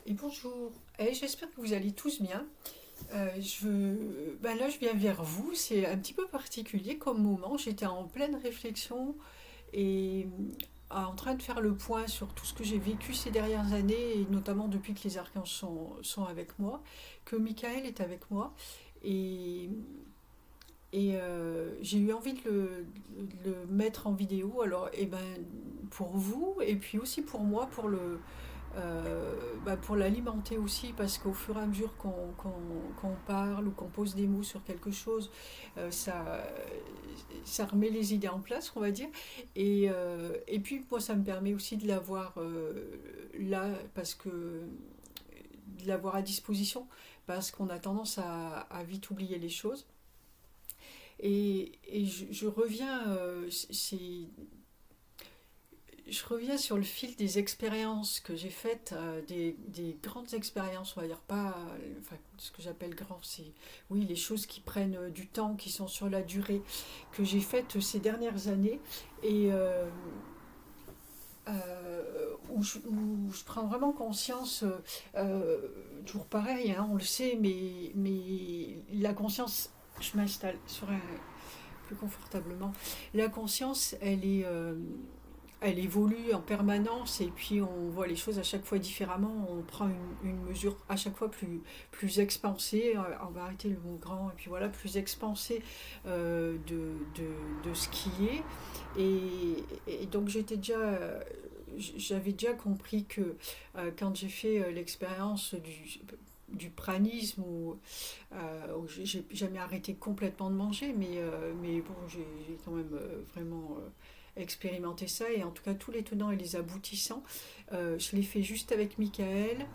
Et bonjour. J'espère que vous allez tous bien. Là, je viens vers vous. C'est un petit peu particulier comme moment. J'étais en pleine réflexion et en train de faire le point sur tout ce que j'ai vécu ces dernières années, et notamment depuis que les archanges sont avec moi, que Michael est avec moi. Et, j'ai eu envie de le mettre en vidéo. Alors, pour vous, et puis aussi pour moi, pour l'alimenter aussi, parce qu'au fur et à mesure qu'on parle ou qu'on pose des mots sur quelque chose, ça remet les idées en place, on va dire. Et puis, moi, ça me permet aussi de l'avoir là, parce que de l'avoir à disposition, parce qu'on a tendance à vite oublier les choses. Et je reviens, je reviens sur le fil des expériences que j'ai faites, des grandes expériences, on va dire pas, enfin, ce que j'appelle grand, c'est oui, les choses qui prennent du temps, qui sont sur la durée, que j'ai faites ces dernières années, et où je prends vraiment conscience, toujours pareil, hein, on le sait, mais la conscience, je m'installe sur un plus confortablement. La conscience, elle évolue en permanence et puis on voit les choses à chaque fois différemment. On prend une mesure à chaque fois plus expansée. On va arrêter le mot grand et puis voilà, plus expansée de ce qui est. Et donc j'avais déjà compris que quand j'ai fait l'expérience du pranisme où j'ai jamais arrêté complètement de manger, mais bon, j'ai quand même vraiment expérimenté ça, et en tout cas tous les tenants et les aboutissants, je l'ai fait juste avec Michael.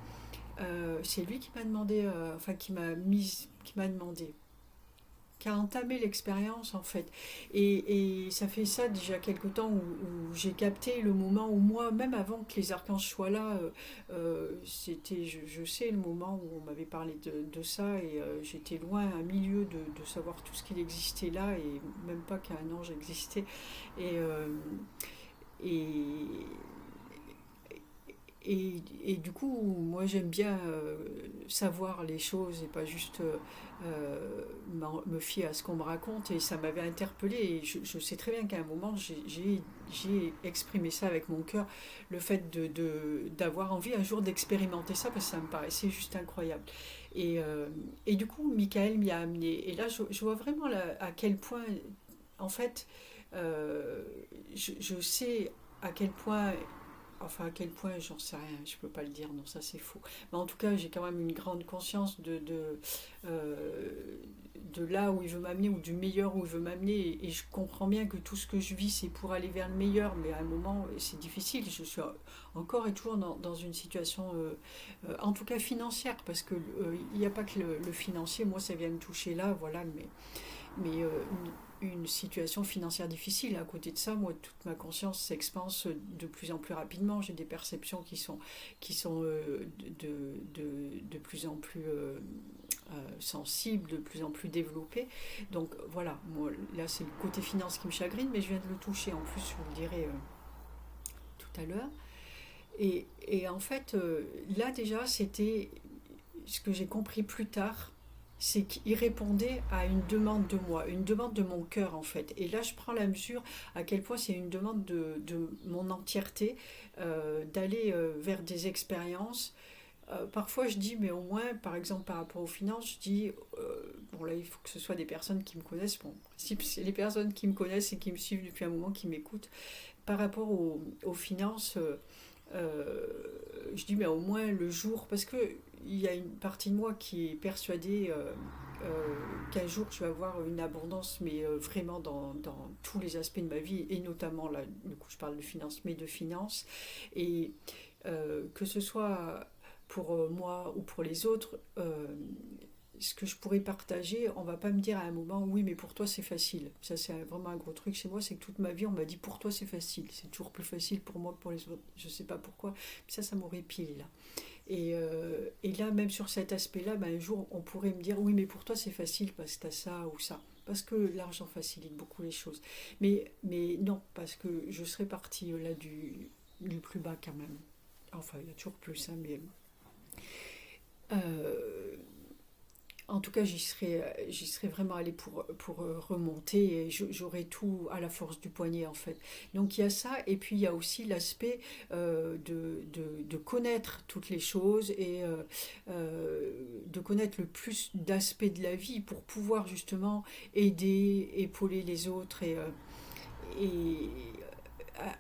C'est lui qui m'a demandé, enfin qui m'a demandé, qui a entamé l'expérience en fait. Et ça fait ça déjà quelque temps où j'ai capté le moment où moi, même avant que les archanges soient là, c'était, je sais, le moment où on m'avait parlé de ça, et j'étais loin, à milieu de savoir tout ce qu'il existait là, et même pas qu'un ange existait. Et, euh, et, et du coup, moi j'aime bien savoir les choses et pas juste me fier à ce qu'on me raconte. Et ça m'avait interpellée. Et je sais très bien qu'à un moment, j'ai exprimé ça avec mon cœur, le fait d'avoir envie un jour d'expérimenter ça, parce que ça me paraissait juste incroyable. Et du coup, Michael m'y a amené. Et là, je vois vraiment à quel point, en fait, euh, je sais à quel point, enfin, à quel point, j'en sais rien, je peux pas le dire, non, ça c'est faux. Mais en tout cas, j'ai quand même une grande conscience euh, de là où il veut m'amener, ou du meilleur où il veut m'amener. Et je comprends bien que tout ce que je vis, c'est pour aller vers le meilleur, mais à un moment, c'est difficile. Je suis encore et toujours dans une situation, en tout cas financière, parce que il n'y a pas que le financier, moi ça vient me toucher là, voilà, mais une situation financière difficile. À côté de ça, moi, toute ma conscience s'expanse de plus en plus rapidement. J'ai des perceptions qui sont de plus en plus sensibles, de plus en plus développées. Donc voilà, moi, là, c'est le côté finance qui me chagrine, mais je viens de le toucher. En plus, je vous le dirai tout à l'heure. Et en fait, là déjà, c'était ce que j'ai compris plus tard, c'est qu'il répondait à une demande de moi, une demande de mon cœur en fait. Et là, je prends la mesure à quel point c'est une demande de mon entièreté, d'aller vers des expériences. Parfois, je dis, mais au moins, par exemple, par rapport aux finances, je dis, bon là, il faut que ce soit des personnes qui me connaissent. Bon, si c'est les personnes qui me connaissent et qui me suivent depuis un moment, qui m'écoutent, par rapport aux finances, euh, je dis, mais au moins le jour, parce que il y a une partie de moi qui est persuadée qu'un jour je vais avoir une abondance, mais vraiment dans tous les aspects de ma vie, et notamment là, du coup, je parle de finances, mais de finances, et que ce soit pour moi ou pour les autres, ce que je pourrais partager, on va pas me dire à un moment, oui, mais pour toi c'est facile. Ça, c'est vraiment un gros truc chez moi, c'est que toute ma vie on m'a dit, pour toi c'est facile. C'est toujours plus facile pour moi que pour les autres. Je sais pas pourquoi, mais ça m'aurait pile là. Et là, même sur cet aspect-là, ben, un jour on pourrait me dire, oui, mais pour toi c'est facile parce que tu as ça ou ça. Parce que l'argent facilite beaucoup les choses. Mais non, parce que je serais partie là du plus bas quand même. Enfin, il y a toujours plus, hein, mais. Euh, En tout cas, j'y serais vraiment allée pour remonter et j'aurais tout à la force du poignet en fait. Donc il y a ça et puis il y a aussi l'aspect de connaître toutes les choses et de connaître le plus d'aspects de la vie pour pouvoir justement aider, épauler les autres et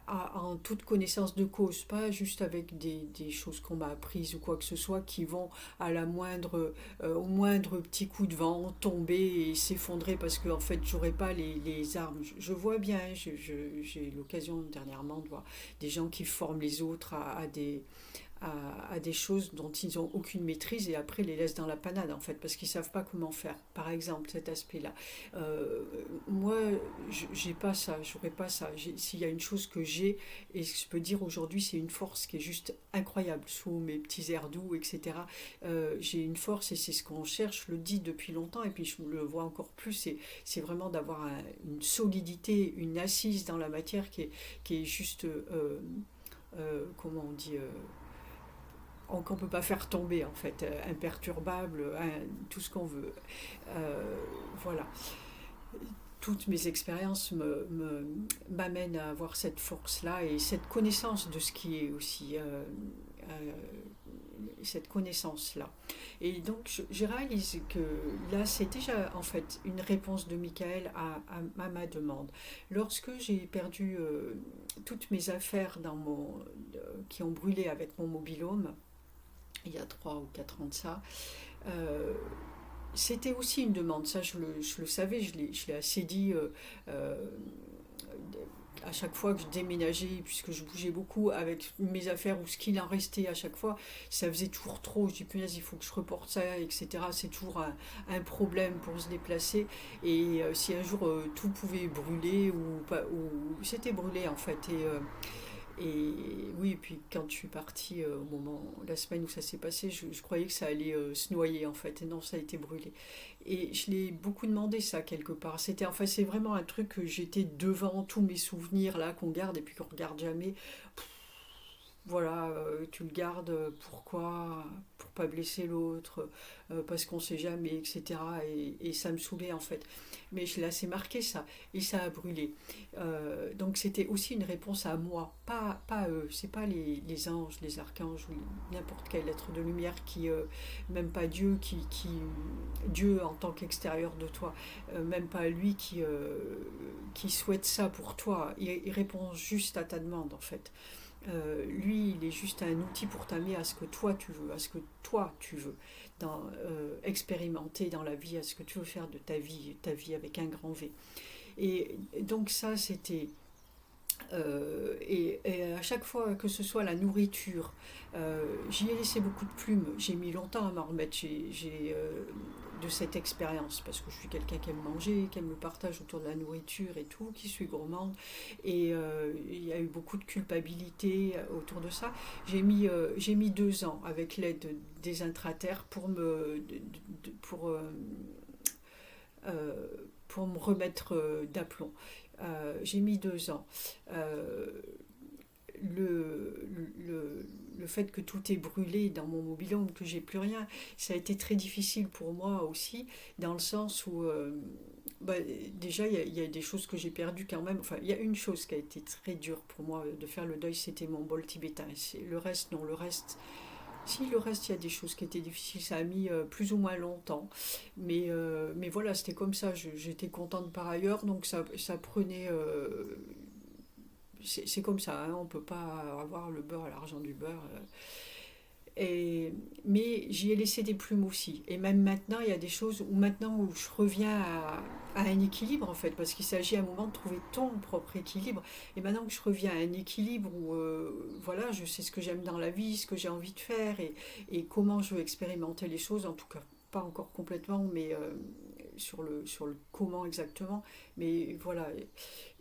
en toute connaissance de cause, pas juste avec des choses qu'on m'a apprises ou quoi que ce soit qui vont à au moindre petit coup de vent tomber et s'effondrer parce que en fait j'aurais pas les armes. Je vois bien, j'ai eu l'occasion dernièrement de voir des gens qui forment les autres à des choses dont ils n'ont aucune maîtrise et après les laissent dans la panade en fait parce qu'ils ne savent pas comment faire. Par exemple, cet aspect-là. Euh, Moi, j'ai pas ça, j'aurais pas ça. S'il y a une chose que j'ai et ce que je peux dire aujourd'hui, c'est une force qui est juste incroyable sous mes petits airs doux, etc. J'ai une force et c'est ce qu'on cherche, je le dis depuis longtemps et puis je le vois encore plus. C'est vraiment d'avoir une solidité, une assise dans la matière qui est juste, comment on dit, qu'on ne peut pas faire tomber en fait, imperturbable, tout ce qu'on veut. Euh, voilà. Toutes mes expériences m'amènent à avoir cette force-là et cette connaissance de ce qui est aussi, euh, cette connaissance-là. Et donc je réalise que là c'est déjà en fait une réponse de Michael à ma demande. Lorsque j'ai perdu toutes mes affaires qui ont brûlé avec mon mobil-home, il y a 3 ou 4 ans de ça, euh, c'était aussi une demande. Ça, je le savais, je l'ai assez dit euh, à chaque fois que je déménageais, puisque je bougeais beaucoup avec mes affaires ou ce qu'il en restait à chaque fois, ça faisait toujours trop. Je dis, punaise, il faut que je reporte ça, etc. C'est toujours un problème pour se déplacer. Et si un jour tout pouvait brûler ou, pas, ou c'était brûlé en fait. Et oui, et puis quand je suis partie au moment, la semaine où ça s'est passé, je croyais que ça allait se noyer en fait. Et non, ça a été brûlé. Et je l'ai beaucoup demandé ça quelque part. Enfin, c'est vraiment un truc que j'étais devant tous mes souvenirs là qu'on garde et puis qu'on regarde jamais. Voilà, tu le gardes, pourquoi? Pour pas blesser l'autre, parce qu'on sait jamais, etc. Et ça me saoulait en fait. Mais je l'ai assez marqué ça, et ça a brûlé. Donc c'était aussi une réponse à moi, pas à eux. C'est pas les anges, les archanges, ou n'importe quel être de lumière même pas Dieu, Dieu en tant qu'extérieur de toi, même pas lui qui souhaite ça pour toi. Il répond juste à ta demande en fait. Lui, il est juste un outil pour t'amener à ce que toi tu veux, à ce que toi tu veux, expérimenter dans la vie, à ce que tu veux faire de ta vie avec un grand V. Et donc ça, c'était et à chaque fois que ce soit la nourriture, j'y ai laissé beaucoup de plumes. J'ai mis longtemps à m'en remettre de cette expérience parce que je suis quelqu'un qui aime manger, qui aime le partage autour de la nourriture et tout, qui suis gourmande. Et il y a eu beaucoup de culpabilité autour de ça. J'ai mis 2 ans avec l'aide des intraterres pour, euh, pour me remettre d'aplomb. J'ai mis 2 ans. Euh, le, le fait que tout est brûlé dans mon mobil-home, que j'ai plus rien, ça a été très difficile pour moi aussi, dans le sens où bah, déjà il y a des choses que j'ai perdues quand même. Enfin, il y a une chose qui a été très dure pour moi de faire le deuil, c'était mon bol tibétain. Le reste, non, le reste. Si, le reste, il y a des choses qui étaient difficiles, ça a mis plus ou moins longtemps. Mais voilà, c'était comme ça, j'étais contente par ailleurs, donc ça prenait c'est comme ça, hein, on ne peut pas avoir le beurre à l'argent du beurre. Mais j'y ai laissé des plumes aussi. Et même maintenant, il y a des choses où maintenant où je reviens à un équilibre en fait, parce qu'il s'agit à un moment de trouver ton propre équilibre. Et maintenant que je reviens à un équilibre où voilà, je sais ce que j'aime dans la vie, ce que j'ai envie de faire et comment je veux expérimenter les choses, en tout cas pas encore complètement, mais sur le comment exactement. Mais voilà,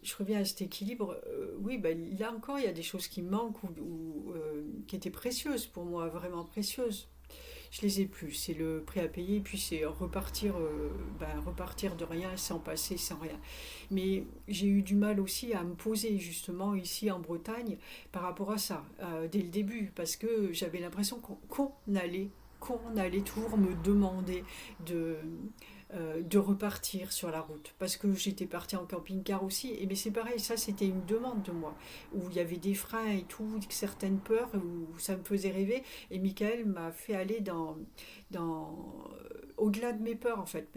je reviens à cet équilibre. Oui, ben, là encore, il y a des choses qui me manquent qui étaient précieuses pour moi, vraiment précieuses. Je les ai plus. C'est le prêt à payer, puis c'est repartir de rien, sans passer, sans rien. Mais j'ai eu du mal aussi à me poser justement ici en Bretagne par rapport à ça, dès le début, parce que j'avais l'impression qu'on allait qu'on allait toujours me demander de, de repartir sur la route. Parce que j'étais partie en camping-car aussi. Mais c'est pareil, ça c'était une demande de moi. Où il y avait des freins et tout, certaines peurs, où ça me faisait rêver. Et Michael m'a fait aller au-delà de mes peurs en fait.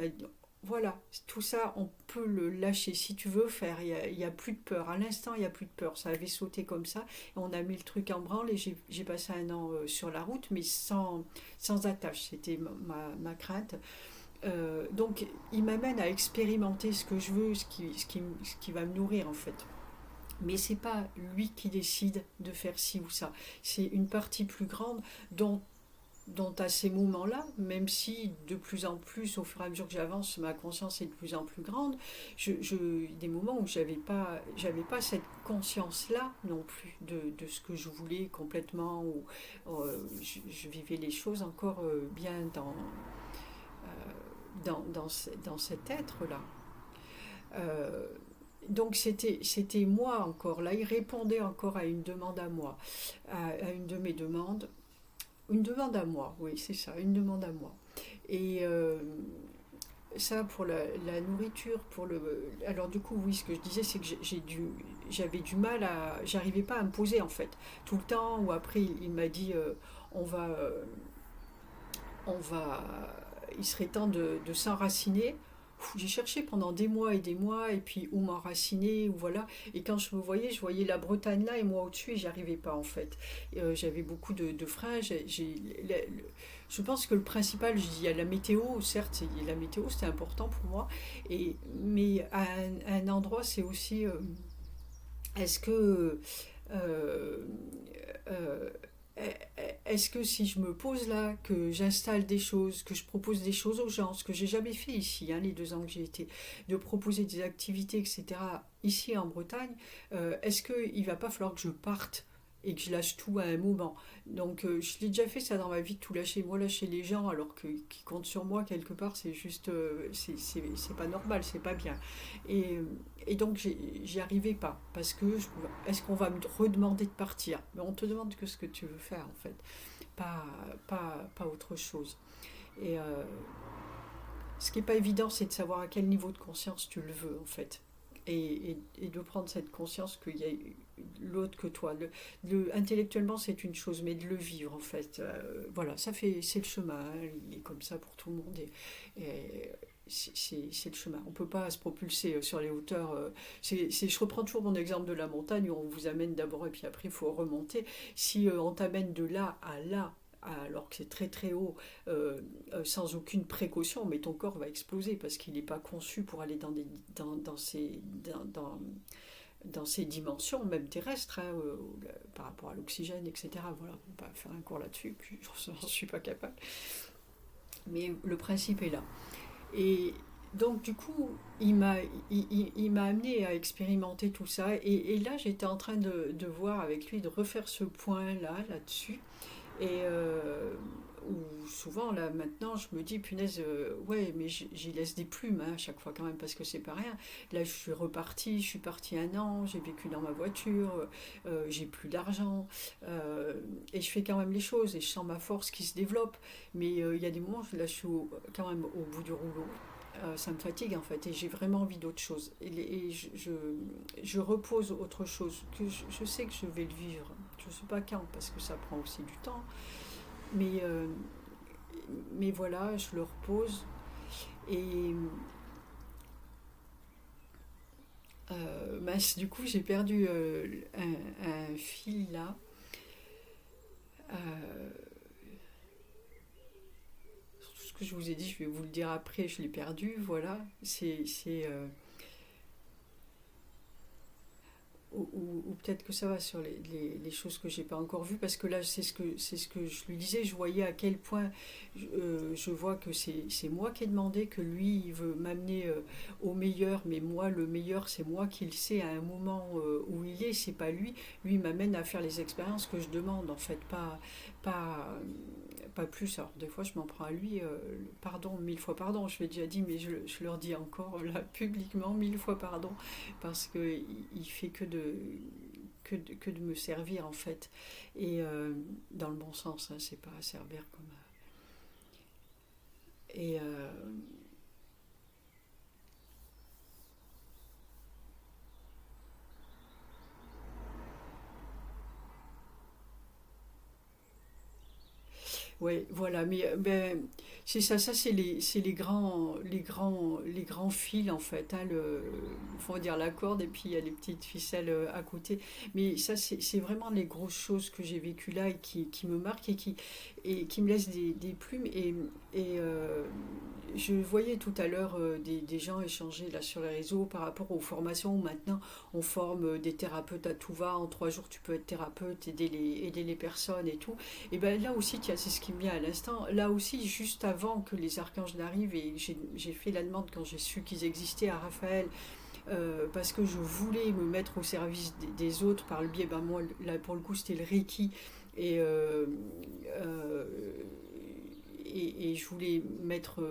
Voilà, tout ça, on peut le lâcher si tu veux faire. Il y a plus de peur. À l'instant, il n'y a plus de peur. Ça avait sauté comme ça. Et on a mis le truc en branle et j'ai passé un an sur la route, mais sans attache. C'était ma crainte. Donc, il m'amène à expérimenter ce que je veux, ce qui va me nourrir en fait. Mais c'est pas lui qui décide de faire ci ou ça. C'est une partie plus grande dont à ces moments-là, même si de plus en plus, au fur et à mesure que j'avance, ma conscience est de plus en plus grande, des moments où j'avais pas cette conscience-là non plus de ce que je voulais complètement, ou je vivais les choses encore bien dans cet être-là. Euh, donc c'était moi encore, là il répondait encore à une demande à moi, à une de mes demandes. Une demande à moi, oui, c'est ça, une demande à moi. Et ça, pour la nourriture, alors du coup, oui, ce que je disais, c'est que j'avais du mal j'arrivais pas à me poser en fait. Tout le temps, ou après, il m'a dit, on va, on va, il serait temps de s'enraciner. J'ai cherché pendant des mois et des mois, et puis où m'enraciner, ou voilà. Et quand je voyais la Bretagne là et moi au-dessus, et j'y arrivais pas en fait. J'avais beaucoup de freins. Je pense que le principal, je dis, il y a la météo, certes, la météo c'était important pour moi, mais à un endroit, c'est aussi, est-ce que euh, euh, est-ce que si je me pose là, que j'installe des choses, que je propose des choses aux gens, ce que j'ai jamais fait ici, hein, les 2 ans que j'ai été, de proposer des activités, etc., ici en Bretagne, est-ce qu'il va pas falloir que je parte et que je lâche tout à un moment? Donc je l'ai déjà fait ça dans ma vie, de tout lâcher. Moi, lâcher les gens alors qu'ils comptent sur moi quelque part, c'est juste, c'est pas normal, c'est pas bien. Et, et donc j'y arrivais pas parce que est-ce qu'on va me redemander de partir? Mais on te demande que ce que tu veux faire en fait, pas, pas autre chose. Et ce qui n'est pas évident, c'est de savoir à quel niveau de conscience tu le veux en fait. Et de prendre cette conscience qu'il y a l'autre que toi. Intellectuellement, c'est une chose, mais de le vivre en fait. Voilà, c'est le chemin. Hein, il est comme ça pour tout le monde. Et c'est le chemin. On ne peut pas se propulser sur les hauteurs. Je reprends toujours mon exemple de la montagne où on vous amène d'abord et puis après il faut remonter. Si on t'amène de là à là, alors que c'est très très haut, sans aucune précaution, mais ton corps va exploser parce qu'il n'est pas conçu pour aller dans ces dimensions, même terrestres, hein, par rapport à l'oxygène, etc. Voilà, on va pas faire un cours là-dessus, puis je n'en suis pas capable. Mais le principe est là. Et donc, du coup, il m'a amené à expérimenter tout ça. Et là, j'étais en train de voir avec lui, de refaire ce point-là, là-dessus. Et où souvent, là, maintenant, je me dis, punaise, ouais, mais j'y laisse des plumes hein, à chaque fois quand même, parce que c'est pas rien. Là, je suis partie un an, j'ai vécu dans ma voiture, j'ai plus d'argent, et je fais quand même les choses, et je sens ma force qui se développe. Mais il y a des moments, là, je suis quand même au bout du rouleau. Ça me fatigue en fait et j'ai vraiment envie d'autre chose et je repose autre chose que je sais que je vais le vivre, je ne sais pas quand parce que ça prend aussi du temps, mais, voilà, je le repose et mince, du coup j'ai perdu un fil là. Euh, Tout ce que je vous ai dit, je vais vous le dire après, je l'ai perdu, voilà. Ou peut-être que ça va sur les choses que j'ai pas encore vues parce que là c'est ce que je lui disais, je voyais à quel point je vois que c'est moi qui ai demandé, que lui il veut m'amener au meilleur, mais moi le meilleur c'est moi qui le sais à un moment où il est, c'est pas lui. Lui il m'amène à faire les expériences que je demande en fait, pas pas plus. Alors des fois je m'en prends à lui, pardon, 1000 fois pardon, je l'ai déjà dit, mais je leur dis encore là publiquement 1000 fois pardon parce que il fait que de me servir en fait et dans le bon sens, hein, c'est pas servir comme Et ouais, voilà, mais ben, c'est ça, c'est les grands fils en fait, hein, faut dire la corde et puis il y a les petites ficelles à côté. Mais ça, c'est vraiment les grosses choses que j'ai vécues là et qui me marquent et qui me laissent des plumes. Et je voyais tout à l'heure des gens échanger là sur les réseaux par rapport aux formations où maintenant on forme des thérapeutes à tout va. En 3 jours, tu peux être thérapeute, aider les personnes et tout. Et ben là aussi, tiens, c'est ce qui me vient à l'instant. Là aussi, juste avant que les archanges n'arrivent, et j'ai fait la demande quand j'ai su qu'ils existaient à Raphaël, parce que je voulais me mettre au service des autres par le biais, ben moi, là pour le coup, c'était le Reiki. Et, euh, et je voulais mettre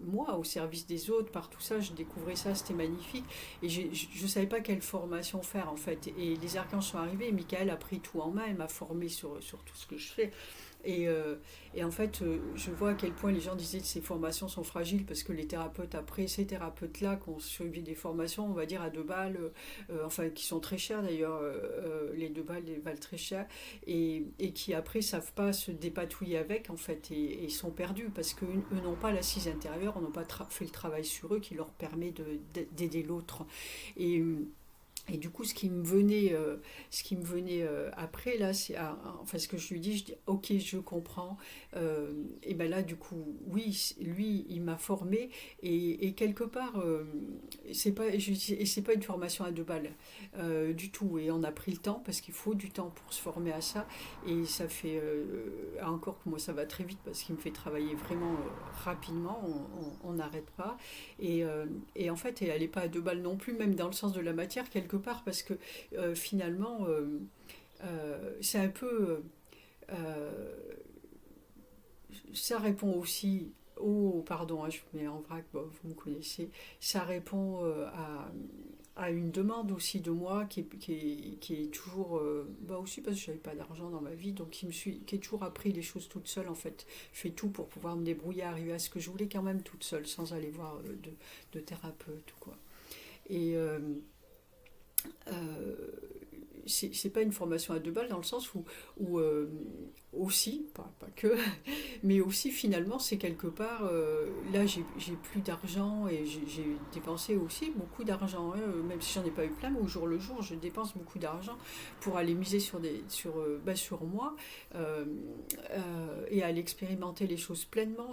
moi au service des autres par tout ça. Je découvrais ça, c'était magnifique. Et je ne savais pas quelle formation faire en fait. Et les archanges sont arrivés et Michael a pris tout en main. Elle m'a formé sur tout ce que je fais. Et, euh, et en fait, je vois à quel point les gens disaient que ces formations sont fragiles parce que les thérapeutes, après ces thérapeutes-là, qui ont suivi des formations, on va dire à 2 balles, enfin qui sont très chères d'ailleurs, les 2 balles, les valent très cher, et qui après savent pas se dépatouiller avec en fait, et sont perdus parce qu'eux n'ont pas l'assise intérieure, n'ont pas fait le travail sur eux qui leur permet d'aider l'autre. Et, et du coup, ce qui me venait après, là, c'est, enfin, ce que je lui dis, je dis, ok, je comprends. Et ben là, du coup, oui, lui, il m'a formé, et quelque part, c'est pas une formation à 2 balles du tout. Et on a pris le temps parce qu'il faut du temps pour se former à ça. Et ça fait encore que moi, ça va très vite parce qu'il me fait travailler vraiment rapidement. On n'arrête pas. Et, euh, et en fait, elle n'est pas à 2 balles non plus, même dans le sens de la matière, quelque part, parce que finalement, c'est un peu. euh, Ça répond aussi. Oh, pardon, hein, je vous mets en vrac, bon, vous me connaissez. Ça répond à une demande aussi de moi qui est toujours. Bah aussi parce que je n'avais pas d'argent dans ma vie, donc qui ai toujours appris les choses toute seule en fait. Je fais tout pour pouvoir me débrouiller, arriver à ce que je voulais quand même toute seule, sans aller voir de thérapeute ou quoi. Et euh, c'est pas une formation à 2 balles dans le sens où aussi, pas que, mais aussi finalement c'est quelque part, là j'ai plus d'argent et j'ai dépensé aussi beaucoup d'argent, hein, même si j'en ai pas eu plein, mais au jour le jour je dépense beaucoup d'argent pour aller miser sur moi, euh, et aller expérimenter les choses pleinement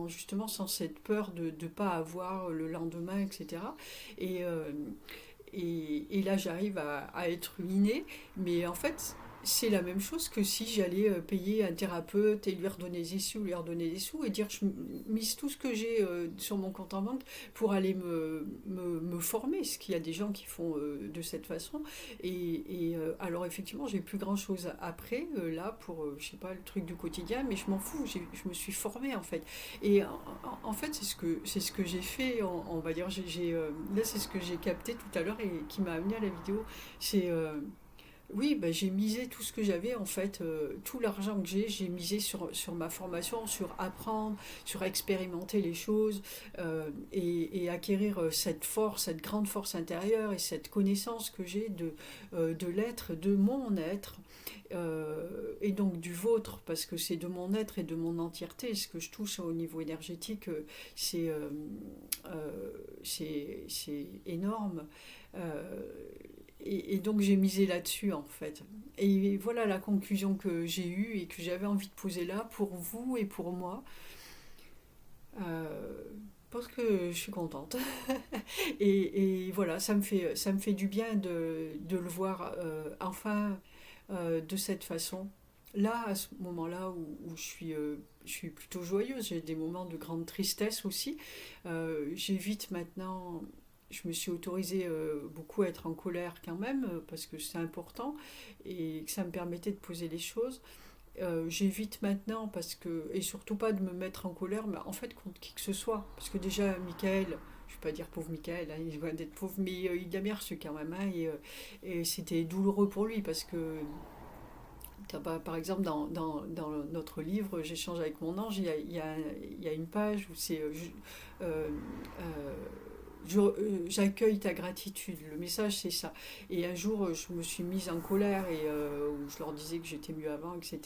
justement sans cette peur de ne pas avoir le lendemain, etc. Et, et là, j'arrive à être ruinée. Mais en fait, c'est la même chose que si j'allais payer un thérapeute et lui redonner des sous et dire je mise tout ce que j'ai sur mon compte en banque pour aller me former. Ce qu'il y a des gens qui font de cette façon. Alors, effectivement, j'ai plus grand chose après, là, pour, je sais pas, le truc du quotidien, mais je m'en fous. Je me suis formée, en fait. Et en fait, c'est ce que j'ai fait, on va dire. Là, c'est ce que j'ai capté tout à l'heure et qui m'a amené à la vidéo. C'est. Oui, bah, j'ai misé tout ce que j'avais en fait, tout l'argent que j'ai misé sur ma formation, sur apprendre, sur expérimenter les choses, et acquérir cette force, cette grande force intérieure et cette connaissance que j'ai de l'être, de mon être, et donc du vôtre, parce que c'est de mon être et de mon entièreté. Ce que je touche au niveau énergétique, c'est euh, c'est énorme. Euh, et donc j'ai misé là-dessus en fait. Et voilà la conclusion que j'ai eue et que j'avais envie de poser là pour vous et pour moi. Parce que je suis contente. Et voilà, ça me fait du bien de le voir enfin de cette façon. Là, à ce moment-là où je suis plutôt joyeuse, j'ai des moments de grande tristesse aussi. J'évite maintenant, je me suis autorisée beaucoup à être en colère quand même, parce que c'est important et que ça me permettait de poser les choses. J'évite maintenant parce que, et surtout pas de me mettre en colère, mais en fait contre qui que ce soit. Parce que déjà, Michael, je vais pas dire pauvre Michael, hein, il est loin d'être pauvre, mais il a bien reçu quand même, hein, et c'était douloureux pour lui parce que Par exemple, dans notre livre J'échange avec mon ange, il y a une page où c'est euh, euh, j'accueille ta gratitude. Le message, c'est ça. Et un jour, je me suis mise en colère et où je leur disais que j'étais mieux avant, etc.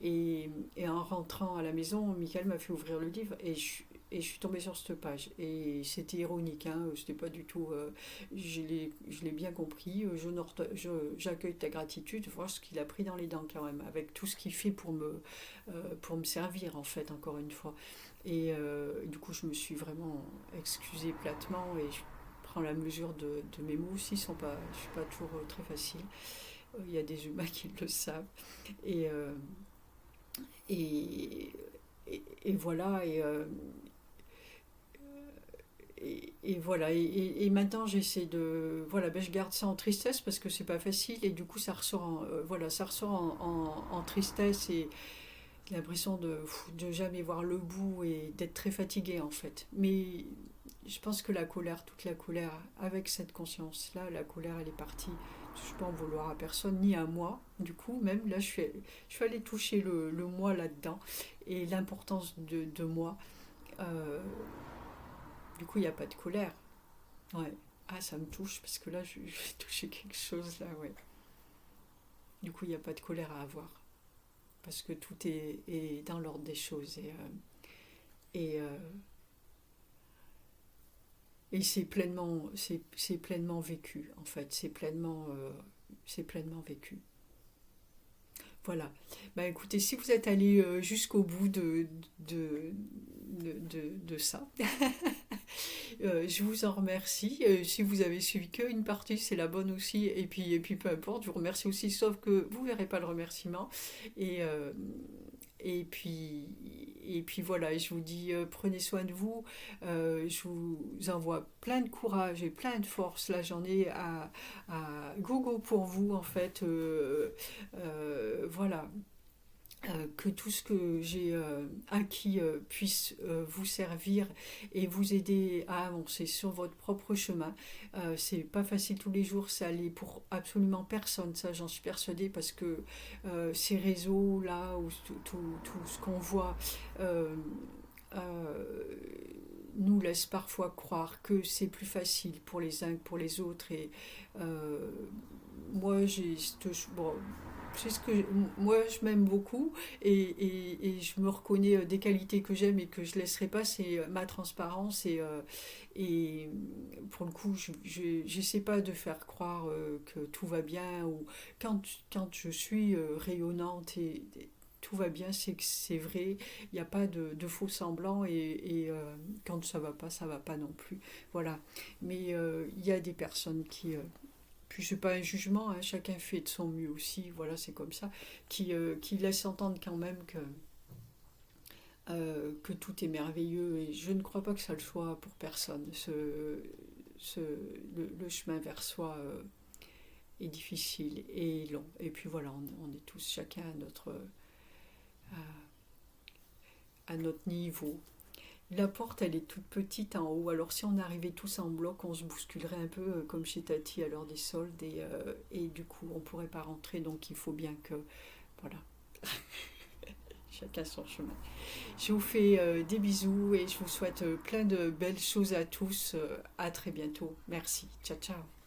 Et en rentrant à la maison, Michael m'a fait ouvrir le livre et je suis tombée sur cette page. Et c'était ironique, hein, c'était pas du tout. Je l'ai bien compris. J'accueille ta gratitude. Voir ce qu'il a pris dans les dents, quand même, avec tout ce qu'il fait pour me servir, en fait, encore une fois. Et du coup, je me suis vraiment excusée platement et je prends la mesure de mes mots aussi. Je ne suis pas toujours très facile. Il y a des humains qui le savent. Et, euh, et, et voilà. Et voilà. Et maintenant, j'essaie de. Voilà, ben, je garde ça en tristesse parce que c'est pas facile. Et du coup, ça ressort voilà, ça ressort en tristesse et l'impression de jamais voir le bout et d'être très fatigué en fait. Mais je pense que la colère, toute la colère, avec cette conscience-là, la colère elle est partie. Je peux en vouloir à personne, ni à moi. Du coup, même là, je suis allée toucher le moi là-dedans et l'importance de moi. Euh, du coup, il n'y a pas de colère. Ouais. Ah, ça me touche parce que là, j'ai touché quelque chose là, ouais. Du coup, il n'y a pas de colère à avoir parce que tout est dans l'ordre des choses et, euh, et c'est pleinement vécu, en fait. C'est pleinement vécu. Voilà. Bah écoutez, si vous êtes allé jusqu'au bout de ça, je vous en remercie. Si vous avez suivi qu'une partie, c'est la bonne aussi. Et puis peu importe, je vous remercie aussi, sauf que vous ne verrez pas le remerciement. Et, euh, Et puis, et puis voilà, je vous dis, prenez soin de vous. Je vous envoie plein de courage et plein de force. Là, j'en ai à gogo pour vous, en fait. Voilà, que tout ce que j'ai acquis puisse vous servir et vous aider à avancer sur votre propre chemin. C'est pas facile tous les jours, ça l'est pour absolument personne, ça j'en suis persuadée parce que ces réseaux là, ou tout ce qu'on voit, euh, euh, nous laisse parfois croire que c'est plus facile pour les uns que pour les autres et euh, moi bon, c'est ce que moi je m'aime beaucoup et je me reconnais des qualités que j'aime et que je laisserai pas, c'est ma transparence et pour le coup j'essaie pas de faire croire que tout va bien ou quand je suis rayonnante et tout va bien, c'est que c'est vrai, il n'y a pas de faux semblants et quand ça va pas non plus. Voilà. Mais il y a des personnes puis c'est pas un jugement, hein, chacun fait de son mieux aussi, voilà, c'est comme ça, qui laisse entendre quand même que tout est merveilleux et je ne crois pas que ça le soit pour personne. Ce, le chemin vers soi est difficile et long. Et puis voilà, on est tous chacun à notre niveau. La porte, elle est toute petite en haut. Alors si on arrivait tous en bloc, on se bousculerait un peu comme chez Tati à l'heure des soldes et du coup, on ne pourrait pas rentrer. Donc il faut bien que... Voilà, chacun son chemin. Je vous fais des bisous et je vous souhaite plein de belles choses à tous. À très bientôt. Merci. Ciao, ciao.